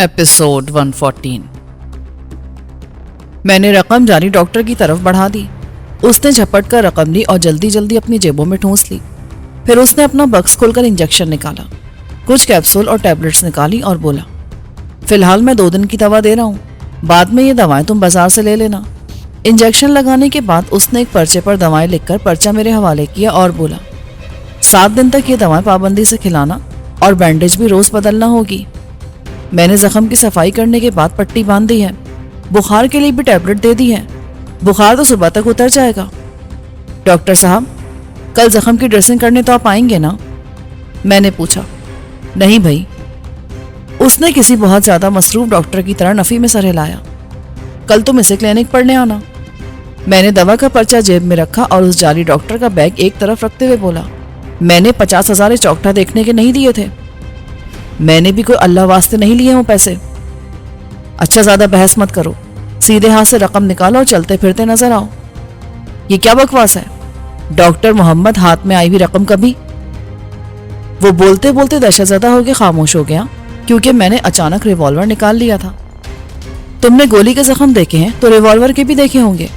Episode 114। मैंने रकम जारी डॉक्टर की तरफ बढ़ा दी। उसने झपट कर रकम ली और जल्दी जल्दी अपनी जेबों में ठूंस ली। फिर उसने अपना बक्स खोलकर इंजेक्शन निकाला, कुछ कैप्सूल और टैबलेट्स निकाली और बोला, फिलहाल मैं 2 दिन की दवा दे रहा हूँ, बाद में ये दवाएं तुम बाजार से ले लेना। इंजेक्शन लगाने के बाद उसने एक पर्चे पर दवाएं लिखकर पर्चा मेरे हवाले किया और बोला, 7 दिन तक ये दवाएं पाबंदी से खिलाना और बैंडेज भी रोज बदलना होगी। मैंने जख्म की सफाई करने के बाद पट्टी बांध दी है, बुखार के लिए भी टैबलेट दे दी है। बुखार तो सुबह तक उतर जाएगा। डॉक्टर साहब, कल जख्म की ड्रेसिंग करने तो आप आएंगे ना? मैंने पूछा। नहीं भाई। उसने किसी बहुत ज्यादा मसरूफ डॉक्टर की तरह नफी में सर हिलाया। कल तुम इसे क्लिनिक पढ़ने आना। मैंने दवा का पर्चा जेब में रखा और उस जाली डॉक्टर का बैग एक तरफ रखते हुए बोला, मैंने 50,000 चौकटा देखने के नहीं दिए थे। मैंने भी कोई अल्लाह वास्ते नहीं लिए हों पैसे। अच्छा, ज्यादा बहस मत करो, सीधे हाथ से रकम निकालो और चलते फिरते नजर आओ। ये क्या बकवास है? डॉक्टर मोहम्मद, हाथ में आई हुई रकम कभी? वो बोलते बोलते दहशतज़दा होकर खामोश हो गया, क्योंकि मैंने अचानक रिवॉल्वर निकाल लिया था। तुमने गोली के जख्म देखे हैं तो रिवॉल्वर के भी देखे होंगे,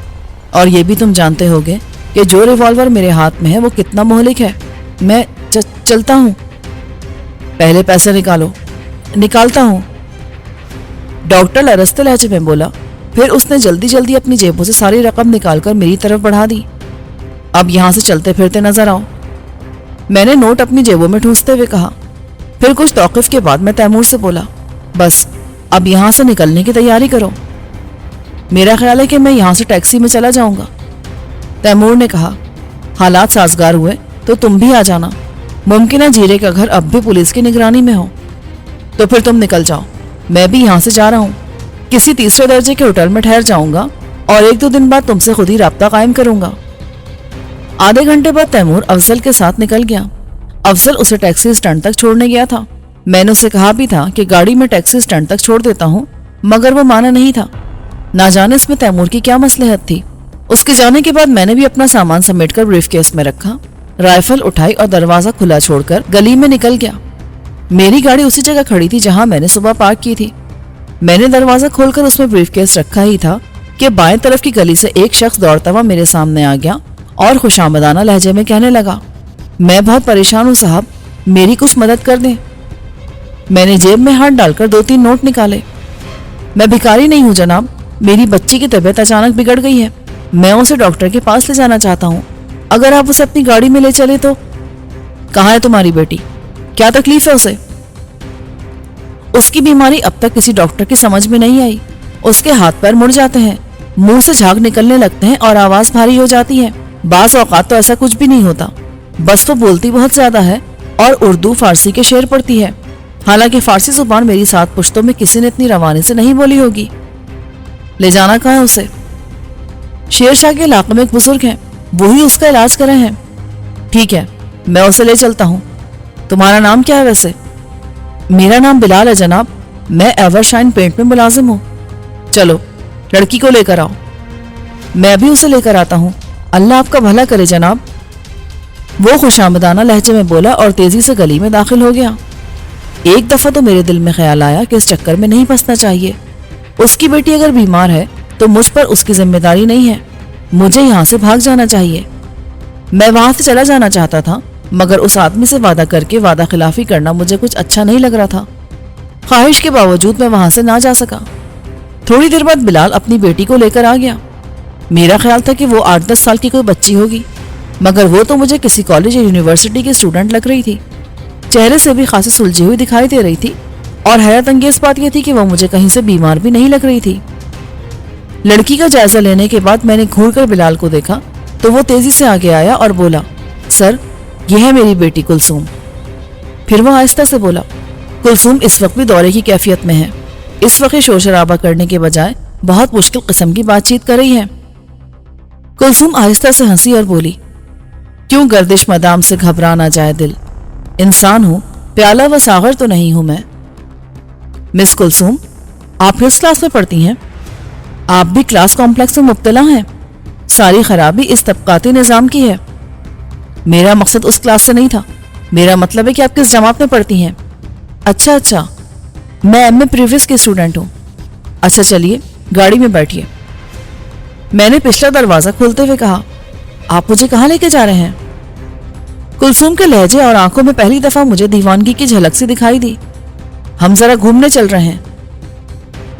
और ये भी तुम जानते होगे कि जो रिवॉल्वर मेरे हाथ में है वो कितना मोहलिक है। मैं चलता हूँ। पहले पैसे निकालो। निकालता हूँ, डॉक्टर लरजते लहजे में बोला। फिर उसने जल्दी जल्दी अपनी जेबों से सारी रकम निकालकर मेरी तरफ बढ़ा दी। अब यहाँ से चलते फिरते नजर आओ। मैंने नोट अपनी जेबों में ठूंसते हुए कहा। फिर कुछ तौक़ुफ़ के बाद मैं तैमूर से बोला, बस अब यहाँ से निकलने की तैयारी करो। मेरा ख्याल है कि मैं यहाँ से टैक्सी में चला जाऊंगा। तैमूर ने कहा, हालात साजगार हुए तो तुम भी आ जाना। मुमकिन है जीरे का घर अब भी पुलिस की निगरानी में हो। तो फिर तुम निकल जाओ, मैं भी यहाँ से जा रहा हूँ। किसी तीसरे दर्जे के होटल में ठहर जाऊंगा और 1-2 दिन बाद तुमसे खुद ही राब्ता कायम करूंगा। आधे घंटे बाद तैमूर अफजल के साथ निकल गया। अफजल उसे टैक्सी स्टैंड तक छोड़ने गया था। मैंने उसे कहा भी था कि गाड़ी में टैक्सी स्टैंड तक छोड़ देता हूँ, मगर वो माना नहीं था। ना जाने इसमें तैमूर की क्या मसलहत थी। उसके जाने के बाद मैंने भी अपना सामान समेटकर ब्रीफकेस में रखा, राइफल उठाई और दरवाजा खुला छोड़कर गली में निकल गया। मेरी गाड़ी उसी जगह खड़ी थी जहां मैंने सुबह पार्क की थी। मैंने दरवाजा खोलकर उसमें ब्रीफकेस रखा ही था कि बाएं तरफ की गली से एक शख्स दौड़ता हुआ मेरे सामने आ गया और खुशामदाना लहजे में कहने लगा, मैं बहुत परेशान हूँ साहब, मेरी कुछ मदद कर दें। मैंने जेब में हाथ डालकर 2-3 नोट निकाले। मैं भिखारी नहीं हूँ जनाब, मेरी बच्ची की तबीयत अचानक बिगड़ गई है, मैं उसे डॉक्टर के पास ले जाना चाहता हूँ। अगर आप उसे अपनी गाड़ी में ले चले तो। कहाँ है तुम्हारी बेटी? क्या तकलीफ है उसे? उसकी बीमारी अब तक किसी डॉक्टर की समझ में नहीं आई। उसके हाथ पैर मुड़ जाते हैं, मुंह से झाग निकलने लगते हैं और आवाज भारी हो जाती है। बाज़ औकात तो ऐसा कुछ भी नहीं होता, बस वो बोलती बहुत ज्यादा है और उर्दू फारसी के शेर पढ़ती है। हालांकि फारसी जुबान मेरी 7 पुश्तों में किसी ने इतनी रवानी से नहीं बोली होगी। ले जाना कहाँ है उसे? शेरशाह के इलाके में एक बुजुर्ग है, वही उसका इलाज कर रहे हैं। ठीक है, मैं उसे ले चलता हूँ। तुम्हारा नाम क्या है वैसे? मेरा नाम बिलाल है जनाब, मैं एवरशाइन पेंट में मुलाजिम हूँ। चलो लड़की को लेकर आओ। मैं भी उसे लेकर आता हूँ, अल्लाह आपका भला करे जनाब। वो खुशामदाना लहजे में बोला और तेजी से गली में दाखिल हो गया। एक दफा तो मेरे दिल में ख्याल आया कि इस चक्कर में नहीं फंसना चाहिए। उसकी बेटी अगर बीमार है तो मुझ पर उसकी जिम्मेदारी नहीं है, मुझे यहाँ से भाग जाना चाहिए। मैं वहां से चला जाना चाहता था, मगर उस आदमी से वादा करके वादा खिलाफी करना मुझे कुछ अच्छा नहीं लग रहा था। ख्वाहिश के बावजूद मैं वहां से ना जा सका। थोड़ी देर बाद बिलाल अपनी बेटी को लेकर आ गया। मेरा ख्याल था कि वो 8-10 साल की कोई बच्ची होगी, मगर वो तो मुझे किसी कॉलेज या यूनिवर्सिटी की स्टूडेंट लग रही थी। चेहरे से भी खासी सुलझी हुई दिखाई दे रही थी, और हैरत अंगेज बात यह थी कि वो मुझे कहीं से बीमार भी नहीं लग रही थी। लड़की का जायजा लेने के बाद मैंने घूरकर बिलाल को देखा तो वो तेजी से आगे आया और बोला, सर यह है मेरी बेटी कुलसूम। फिर वो आहिस्ता से बोला, कुलसूम इस वक्त भी दौरे की कैफियत में है। इस वक्त शोर शराबा करने के बजाय बहुत मुश्किल किस्म की बातचीत कर रही है। कुलसूम आहिस्ता से हंसी और बोली, क्यों गर्दिश मदाम से घबरा ना जाए दिल, इंसान हूं, प्याला व सागर तो नहीं हूं मैं। मिस कुलसूम, आप किस क्लास में पढ़ती हैं? आप भी क्लास कॉम्प्लेक्स में मुब्तला हैं। सारी खराबी इस तबकाती निज़ाम की है। मेरा मकसद उस क्लास से नहीं था, मेरा मतलब है कि आप किस जमात में पढ़ती हैं। अच्छा, میں एमए प्रीवियस की स्टूडेंट हूँ। अच्छा चलिए गाड़ी में बैठिए। मैंने पिछला दरवाजा खोलते हुए कहा, आप मुझे कहाँ लेके जा रहे हैं? कुलसूम के लहजे और आंखों में पहली दफा मुझे दीवानगी की झलक सी दिखाई दी। हम जरा घूमने चल रहे हैं,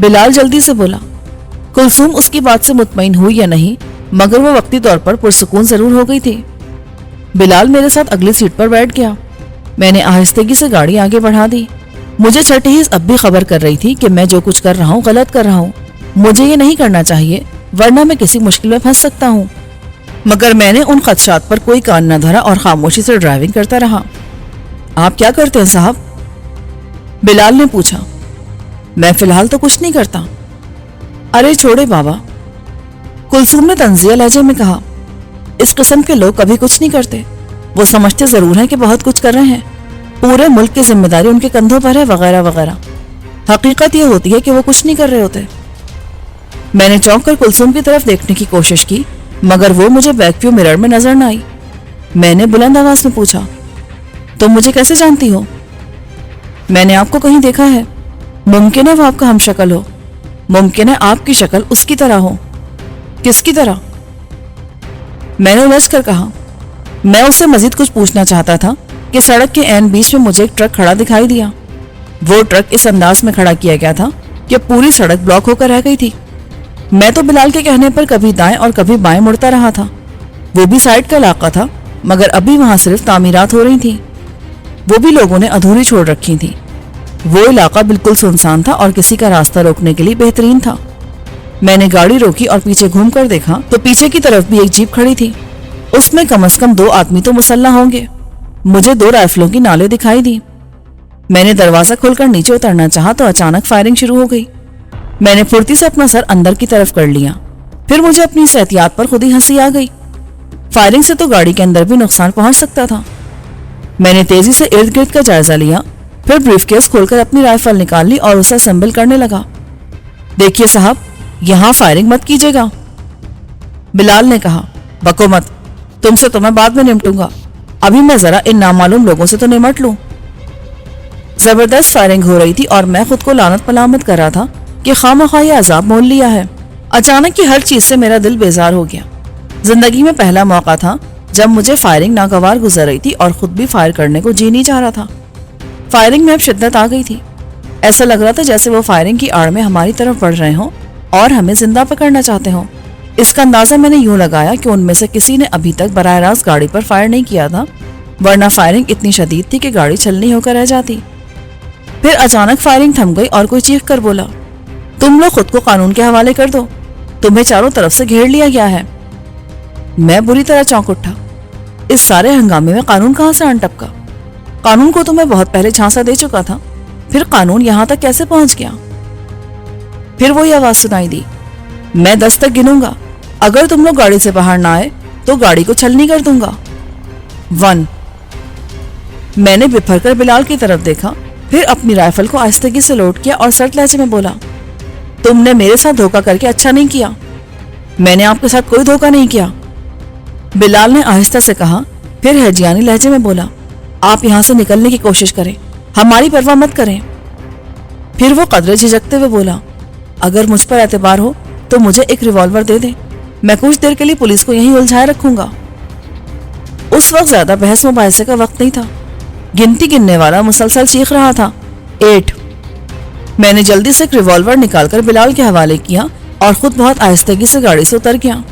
बिलाल जल्दी से बोला। कुलसूम उसकी बात से मुतमईन हुई या नहीं, मगर वो वक्ती तौर पर पुरसुकून जरूर हो गई थी। बिलाल मेरे साथ अगली सीट पर बैठ गया। मैंने आहिस्तगी से गाड़ी आगे बढ़ा दी। मुझे छठी हिस्स अब भी खबर कर रही थी कि मैं जो कुछ कर रहा हूँ गलत कर रहा हूँ। मुझे ये नहीं करना चाहिए, वरना मैं किसी मुश्किल में फंस सकता हूँ। मगर मैंने उन खदशात पर कोई कान न धरा और खामोशी से ड्राइविंग करता रहा। आप क्या करते हैं साहब? बिलाल ने पूछा। मैं फिलहाल तो कुछ नहीं करता। अरे छोड़े बाबा, कुलसूम ने तंजिया लहजे में कहा। इस किस्म के लोग कभी कुछ नहीं करते। वो समझते जरूर हैं कि बहुत कुछ कर रहे हैं, पूरे मुल्क की जिम्मेदारी उनके कंधों पर है, वगैरह वगैरह। हकीकत ये होती है कि वो कुछ नहीं कर रहे होते। मैंने चौंक कर कुलसूम की तरफ देखने की कोशिश की, मगर वो मुझे बैकव्यू मिरर में नजर न आई। मैंने बुलंद आवाज में पूछा, तुम मुझे कैसे जानती हो? मैंने आपको कहीं देखा है। मुमकिन है वो आपका हमशक्ल हो, मुमकिन है आपकी शक्ल उसकी तरह हो। किसकी तरह? मैंने उलझ कर कहा। मैं उससे मजीद कुछ पूछना चाहता था कि सड़क के ऐन बीच में मुझे एक ट्रक खड़ा दिखाई दिया। वो ट्रक इस अंदाज में खड़ा किया गया था कि पूरी सड़क ब्लॉक होकर रह गई थी। मैं तो बिलाल के कहने पर कभी दाएं और कभी बाएं मुड़ता रहा था। वो भी साइड का इलाका था, मगर अभी वहां सिर्फ तामीरात हो रही थी, वो भी लोगों ने अधूरी छोड़ रखी थी। वो इलाका बिल्कुल सुनसान था और किसी का रास्ता रोकने के लिए बेहतरीन था। मैंने गाड़ी रोकी और पीछे घूम कर देखा तो पीछे की तरफ भी एक जीप खड़ी थी। उसमें कम से कम 2 आदमी तो मुसल्लह होंगे। मुझे 2 राइफलों की नालें दिखाई दी। मैंने दरवाजा खोलकर नीचे उतरना चाहा तो अचानक फायरिंग शुरू हो गई। मैंने फुर्ती से अपना सर अंदर की तरफ कर लिया। फिर मुझे अपनी इस एहतियात पर खुद ही हंसी आ गई। फायरिंग से तो गाड़ी के अंदर भी नुकसान पहुंच सकता था। मैंने तेजी से इर्द गिर्द का जायजा लिया, फिर ब्रीफकेस खोलकर अपनी राइफल निकाल ली और उसे असेंबल करने लगा। देखिए साहब, यहां फायरिंग मत कीजिएगा, बिलाल ने कहा। बको मत, तुमसे तो मैं बाद में निपटूंगा, अभी मैं जरा इन नामालूम लोगों से तो निमट लूं। जबरदस्त फायरिंग हो रही थी और मैं खुद को लानत पलामत कर रहा था कि खामखा ये अजाब मोल लिया है। अचानक की हर चीज से मेरा दिल बेजार हो गया। जिंदगी में पहला मौका था जब मुझे फायरिंग नागवार गुजर रही थी और खुद भी फायर करने को जी नहीं चाह रहा था। फायरिंग में अब शिद्दत आ गई थी। ऐसा लग रहा था जैसे वो फायरिंग की आड़ में हमारी तरफ बढ़ रहे हों और हमें जिंदा पकड़ना चाहते हों। इसका अंदाजा मैंने यूं लगाया कि उनमें से किसी ने अभी तक बराह रास्त गाड़ी पर फायर नहीं किया था, वरना फायरिंग इतनी शदीद थी कि गाड़ी छलनी होकर रह जाती। फिर अचानक फायरिंग थम गई और कोई चीख कर बोला, तुम लोग खुद को कानून के हवाले कर दो, तुम्हें चारों तरफ से घेर लिया गया है। मैं बुरी तरह चौंक उठा। इस सारे हंगामे में कानून कहां से आन टपका? कानून को तो मैं बहुत पहले झांसा दे चुका था, फिर कानून यहां तक कैसे पहुंच गया? फिर वही आवाज सुनाई दी, मैं 10 तक गिनूंगा, अगर तुम लोग गाड़ी से बाहर ना आए तो गाड़ी को छलनी कर दूंगा। 1। मैंने बिफर कर बिलाल की तरफ देखा, फिर अपनी राइफल को आहिस्तगी से लोड किया और सर्द लहजे में बोला, तुमने मेरे साथ धोखा करके अच्छा नहीं किया। मैंने आपके साथ कोई धोखा नहीं किया, बिलाल ने आहिस्ता से कहा, फिर हैजियानी लहजे में बोला, आप यहां से निकलने की कोशिश करें, हमारी परवाह मत करें। फिर वो कदरे झिझकते हुए बोला, अगर मुझ पर एतबार हो तो मुझे एक रिवॉल्वर दे दे, मैं कुछ देर के लिए पुलिस को यहीं उलझाए रखूंगा। उस वक्त ज्यादा बहस मुबाहिसे का वक्त नहीं था। गिनती गिनने वाला मुसलसल चीख रहा था, 8। मैंने जल्दी से एक रिवॉल्वर निकालकर बिलाल के हवाले किया और खुद बहुत आहिस्तगी से गाड़ी से उतर गया।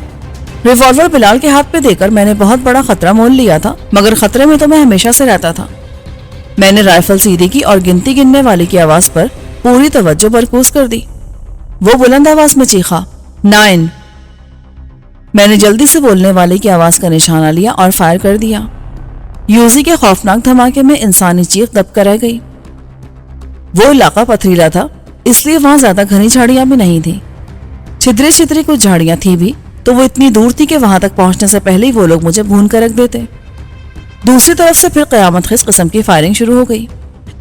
रिवॉल्वर बिलाल के हाथ पे देकर मैंने बहुत बड़ा खतरा मोल लिया था, मगर खतरे में तो मैं हमेशा से रहता था। मैंने राइफल सीधी की और गिनती गिनने वाले की आवाज पर पूरी तवज्जो मरकूज कर दी। वो बुलंद आवाज में चीखा, 9। मैंने जल्दी से बोलने वाले की आवाज का निशाना लिया और फायर कर दिया। यूजी के खौफनाक धमाके में इंसानी चीख दब कर रह गई। वो इलाका पथरीला था, इसलिए वहां ज्यादा घनी झाड़ियां भी नहीं थी। छिद्री छिद्री कुछ झाड़ियां थी भी, तो वो इतनी दूर थी कि वहां तक पहुंचने से पहले ही वो लोग मुझे भून कर रख देते। दूसरी तरफ से फिर कयामत खिस किस्म की फायरिंग शुरू हो गई।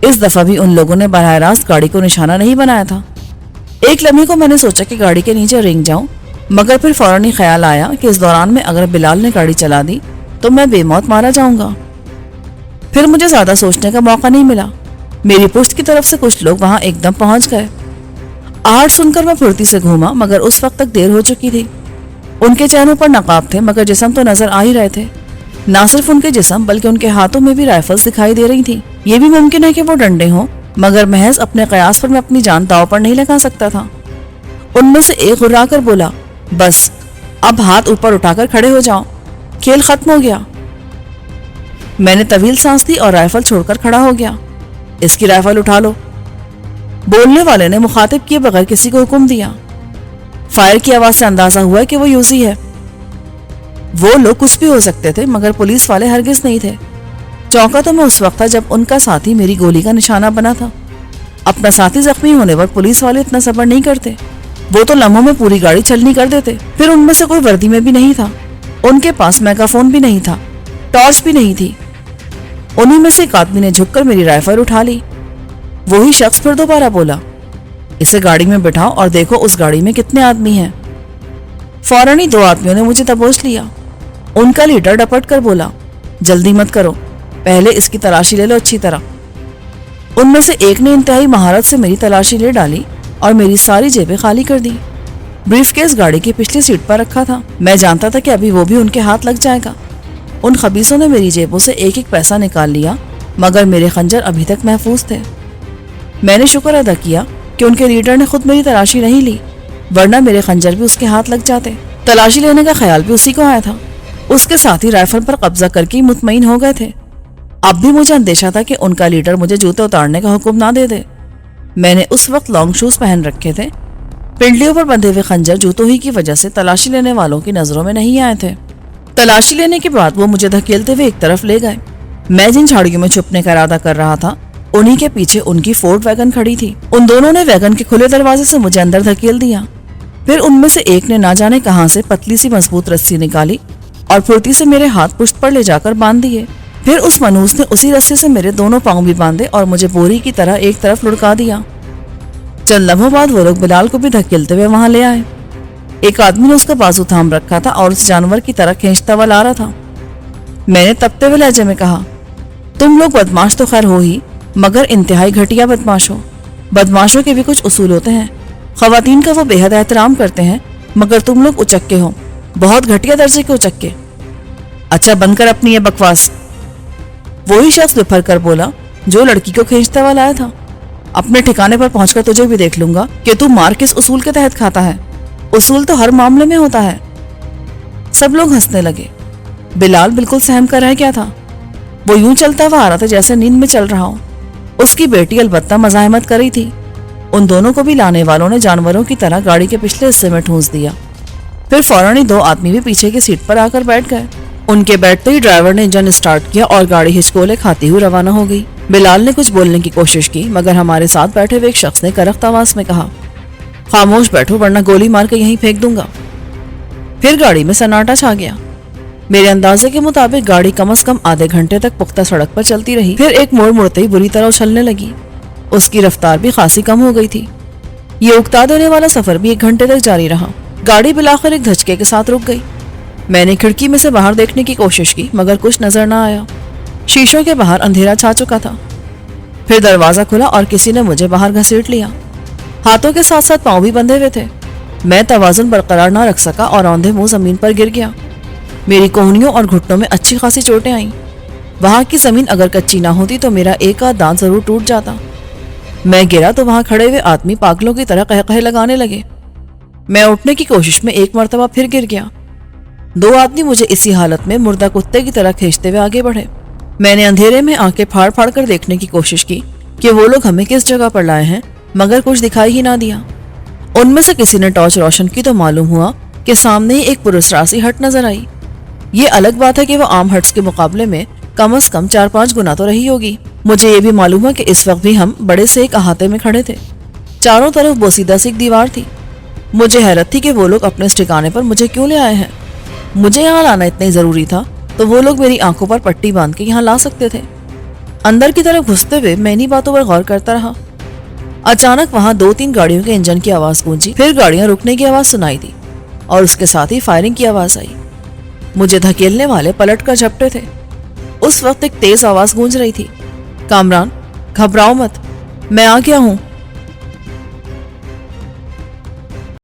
इस दफा भी उन लोगों ने बराह रास्त गाड़ी को निशाना नहीं बनाया था। एक लम्हे को मैंने सोचा कि गाड़ी के नीचे रेंग जाऊं, मगर फिर फौरन ही ख्याल आया कि इस दौरान में अगर बिलाल ने गाड़ी चला दी तो मैं बेमौत मारा जाऊंगा। फिर मुझे ज्यादा सोचने का मौका नहीं मिला। मेरी पुश्त की तरफ से कुछ लोग वहां एकदम पहुंच गए। आहट सुनकर मैं फुर्ती से घूमा, मगर उस वक्त तक देर हो चुकी थी। उनके चेहरों पर नकाब थे, मगर जिस्म तो नजर आ ही रहे थे। ना सिर्फ उनके जिस्म बल्कि उनके हाथों में भी राइफल्स दिखाई दे रही थी। ये भी मुमकिन है कि वो डंडे हों, मगर महज अपने कयास पर मैं अपनी जान दांव पर नहीं लगा सकता था। उनमें से एक हुर्रा कर बोला, बस अब हाथ ऊपर उठाकर खड़े हो जाओ, खेल खत्म हो गया। मैंने तवील सांस दी और राइफल छोड़कर खड़ा हो गया। इसकी राइफल उठा लो, बोलने वाले ने मुखातिब किए बगैर किसी को हुक्म दिया। फायर की आवाज से अंदाजा हुआ कि वो यूजी है। वो लोग कुछ भी हो सकते थे, मगर पुलिस वाले हरगिज नहीं थे। चौंका तो मैं उस वक्त था जब उनका साथी मेरी गोली का निशाना बना था। अपना साथी जख्मी होने पर पुलिस वाले इतना सब्र नहीं करते। वो तो लम्हों में पूरी गाड़ी चलनी कर देते। फिर उनमें से कोई वर्दी में भी नहीं था। उनके पास मेगाफोन भी नहीं था, टॉर्च भी नहीं थी। उन्हीं में से एक आदमी ने झुककर मेरी राइफल उठा ली। वही शख्स फिर दोबारा बोला, इसे गाड़ी में बिठाओ और देखो उस गाड़ी में कितने आदमी हैं। फौरन ही 2 आदमियों ने मुझे दबोच लिया। उनका लीडर डपट कर बोला, जल्दी मत करो, पहले इसकी तलाशी ले लो अच्छी तरह। उनमें से एक ने इंतहाई महारत से मेरी तलाशी ले डाली और मेरी सारी जेबें खाली कर दी। ब्रीफकेस गाड़ी की पिछली सीट पर रखा था। मैं जानता था कि अभी वो भी उनके हाथ लग जाएगा। उन खबीसों ने मेरी जेबों से एक एक पैसा निकाल लिया, मगर मेरे खंजर अभी तक महफूज थे। मैंने शुक्र अदा किया कि उनके लीडर ने खुद मेरी तलाशी नहीं ली, वरना मेरे खंजर भी उसके हाथ लग जाते। तलाशी लेने का ख्याल भी उसी को आया था। उसके साथी राइफल पर कब्जा करके मुतमईन हो गए थे। अब भी मुझे अंदेशा था कि उनका लीडर मुझे जूते उतारने का हुक्म ना दे दे। मैंने उस वक्त लॉन्ग शूज पहन रखे थे। पिंडलियों पर बंधे हुए खंजर जूतों ही की वजह से तलाशी लेने वालों की नजरों में नहीं आए थे। तलाशी लेने के बाद वो मुझे धकेलते हुए एक तरफ ले गए। मैं जिन झाड़ियों में छुपने का इरादा कर रहा था, उन्हीं के पीछे उनकी फोर्ड वैगन खड़ी थी। उन दोनों ने वैगन के खुले दरवाजे से मुझे अंदर धकेल दिया। फिर उनमें से एक ने ना जाने कहां से पतली सी मजबूत रस्सी निकाली और फुर्ती से मेरे हाथ पुश्त पर ले जाकर बांध दिए। फिर उस मनूस ने उसी रस्सी से मेरे दोनों पांव भी बांधे और मुझे बोरी की तरह एक तरफ लुढ़का दिया। चंद लम्हों बाद वो लोग बिलाल को भी धकेलते हुए वहां ले आए। एक आदमी ने उसका बाजू थाम रखा था और उस जानवर की तरह खींचता हुआ ला रहा था। मैंने तपते हुए लहजे में कहा, तुम लोग बदमाश तो खैर हो ही, मगर इंतहाई घटिया बदमाश हो। बदमाशों के भी कुछ उसूल होते हैं। खवातीन का वो बेहद एहतराम करते हैं, मगर तुम लोग उचक्के हो, बहुत घटिया दर्जे के उचक्के। अच्छा बंद कर अपनी ये बकवास। वही शख्स बिफर कर बोला जो लड़की को खींचता हुआ लाया था। अपने ठिकाने पर पहुंचकर तुझे भी देख लूंगा कि तू मार किस उसूल के तहत खाता है। उसूल तो हर मामले में होता है। सब लोग हंसने लगे। बिलाल बिल्कुल सहम कर रह गया था। वो यूं चलता हुआ आ रहा था जैसे नींद में चल रहा हो। उसकी बेटी अलबत्ता मज़ाहमत कर रही थी। उन दोनों को भी लाने वालों ने जानवरों की तरह गाड़ी के पिछले हिस्से में ठूंस दिया। फिर फौरन ही 2 आदमी भी पीछे की सीट पर आकर बैठ गए। उनके बैठते ही ड्राइवर ने इंजन स्टार्ट किया और गाड़ी हिचकोले खाती हुई रवाना हो गई। बिलाल ने कुछ बोलने की कोशिश की, मगर हमारे साथ बैठे हुए एक शख्स ने करख्त आवाज में कहा, खामोश बैठो वरना गोली मार के यहीं फेंक दूंगा। फिर गाड़ी में सन्नाटा छा गया। मेरे अंदाजे के मुताबिक गाड़ी कम से कम आधे घंटे तक पुख्ता सड़क पर चलती रही। फिर एक मोड़ मुड़ते ही बुरी तरह उछलने लगी। उसकी रफ्तार भी खासी कम हो गई थी। ये उकता देने वाला सफर भी 1 घंटे तक जारी रहा। गाड़ी बिलाखिर एक धचके के साथ रुक गई। मैंने खिड़की में से बाहर देखने की कोशिश की, मगर कुछ नजर न आया। शीशों के बाहर अंधेरा छा चुका था। फिर दरवाजा खुला और किसी ने मुझे बाहर घसीट लिया। हाथों के साथ साथ पांव भी बंधे हुए थे। मैं तवाजुन बरकरार न रख सका और औंधे मुंह जमीन पर गिर गया। मेरी कोहनियों और घुटनों में अच्छी खासी चोटें आईं। वहां की जमीन अगर कच्ची ना होती तो मेरा एक आध दांत जरूर टूट जाता। मैं गिरा तो वहां खड़े हुए आदमी पागलों की तरह कहकहे लगाने लगे। मैं उठने की कोशिश में एक मर्तबा फिर गिर गया। 2 आदमी मुझे इसी हालत में मुर्दा कुत्ते की तरह खींचते हुए आगे बढ़े। मैंने अंधेरे में आंखें फाड़ फाड़ कर देखने की कोशिश की कि वो लोग हमें किस जगह पर लाए हैं, मगर कुछ दिखाई ही ना दिया। उनमें से किसी ने टॉर्च रोशन की तो मालूम हुआ कि सामने ही एक पुरस्रासी हट नजर आई। ये अलग बात है कि वो आम हट्स के मुकाबले में कम से कम 4-5 गुना तो रही होगी। मुझे ये भी मालूम है कि इस वक्त भी हम बड़े से एक अहाते में खड़े थे। चारों तरफ बोसीदा सी एक दीवार थी। मुझे हैरत थी कि वो लोग अपने इस ठिकाने पर मुझे क्यों ले आए हैं। मुझे यहाँ लाना इतना ही जरूरी था तो वो लोग मेरी आंखों पर पट्टी बांध के यहाँ ला सकते थे। अंदर की तरफ घुसते हुए मैं इन्हीं बातों पर गौर करता रहा। अचानक वहां 2-3 गाड़ियों के इंजन की आवाज गूंजी। फिर गाड़ियां रुकने की आवाज सुनाई दी और उसके साथ ही फायरिंग की आवाज आई। मुझे धकेलने वाले पलट कर झपटे थे। उस वक्त एक तेज आवाज गूंज रही थी, कामरान घबराओ मत, मैं आ गया हूँ।